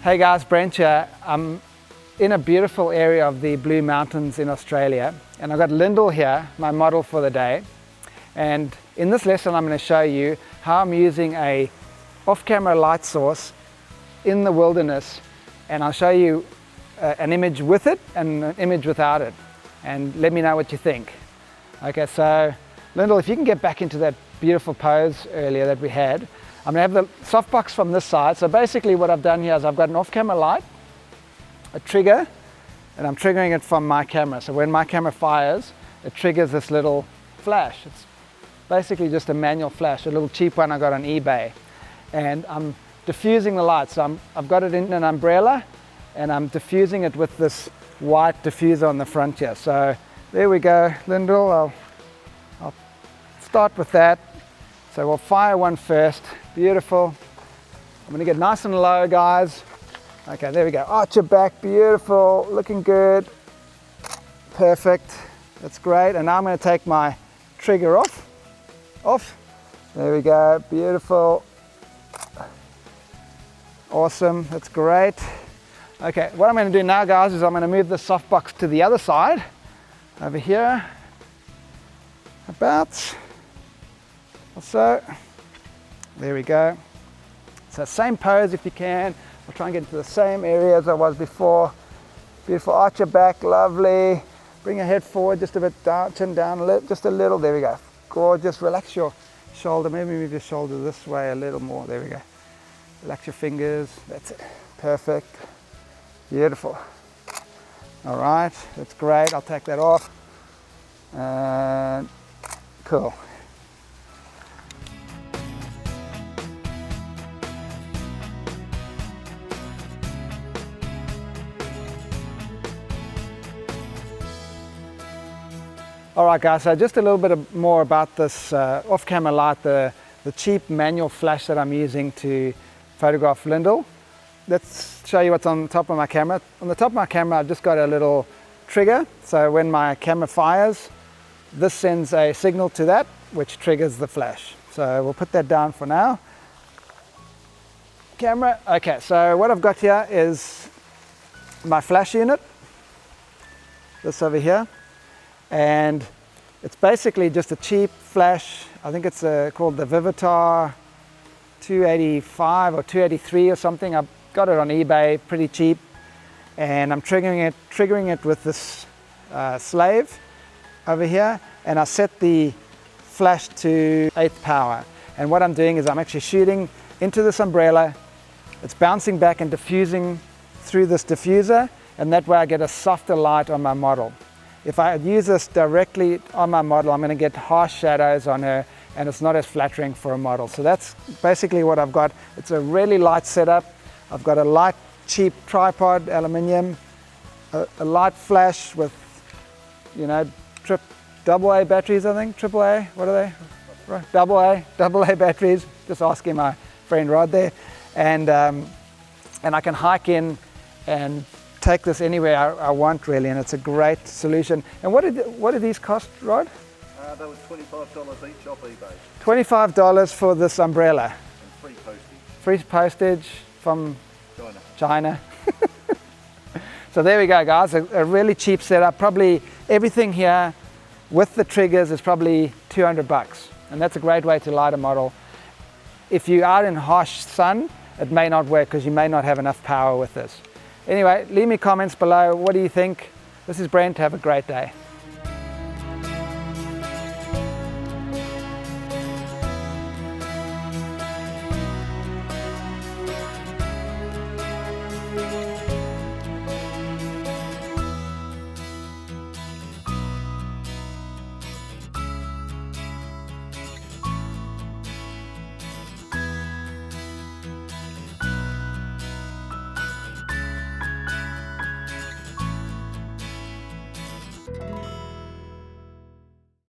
Hey guys, Brent here. I'm in a beautiful area of the Blue Mountains in Australia, and I've got Lyndall here, my model for the day. And in this lesson I'm going to show you how I'm using a off-camera light source in the wilderness, and I'll show you an image with it and an image without it, and let me know what you think. Okay, so Lyndall, if you can get back into that beautiful pose earlier that we had. I'm going to have the softbox from this side. So basically what I've done here is I've got an off-camera light, a trigger, and I'm triggering it from my camera. So when my camera fires, it triggers this little flash. It's basically just a manual flash, a little cheap one I got on eBay. And I'm diffusing the light. So I've got it in an umbrella, and I'm diffusing it with this white diffuser on the front here. So there we go, Lyndall. I'll start with that. So we'll fire one first. Beautiful. I'm going to get nice and low, guys. Okay, there we go. Arch your back. Beautiful. Looking good. Perfect. That's great. And now I'm going to take my trigger off. There we go. Beautiful. Awesome. That's great. Okay, what I'm going to do now, guys, is I'm going to move the softbox to the other side. Over here. About. So, there we go. So same pose if you can. I'll try and get into the same area as I was before. Beautiful, arch your back, lovely. Bring your head forward just a bit, down, chin down, just a little, there we go. Gorgeous, relax your shoulder, maybe move your shoulder this way a little more, there we go. Relax your fingers, that's it, perfect. Beautiful. All right, that's great, I'll take that off. Cool. Alright guys, so just a little bit more about this off-camera light, the cheap manual flash that I'm using to photograph Lyndall. Let's show you what's on top of my camera. On the top of my camera I've just got a little trigger, so when my camera fires, this sends a signal to that which triggers the flash. So we'll put that down for now. Camera, okay, so what I've got here is my flash unit, this over here. And it's basically just a cheap flash. I think it's called the Vivitar 285 or 283 or something. I've got it on eBay, pretty cheap. And I'm triggering it with this slave over here. And I set the flash to 8th power. And what I'm doing is I'm actually shooting into this umbrella. It's bouncing back and diffusing through this diffuser. And that way I get a softer light on my model. If I use this directly on my model, I'm going to get harsh shadows on her, and it's not as flattering for a model. So that's basically what I've got. It's a really light setup. I've got a light, cheap tripod, aluminium, a light flash with, you know, AA batteries, I think, AAA, what are they? Right. AA batteries. Just asking my friend Rod there. And I can hike in and take this anywhere I want, really, and it's a great solution. And what did these cost, Rod? They were $25 each off eBay. $25 for this umbrella. And free postage. Free postage from China. So there we go, guys. A really cheap setup. Probably everything here with the triggers is probably $200, and that's a great way to light a model. If you are in harsh sun, it may not work because you may not have enough power with this. Anyway, leave me comments below. What do you think? This is Brent. Have a great day.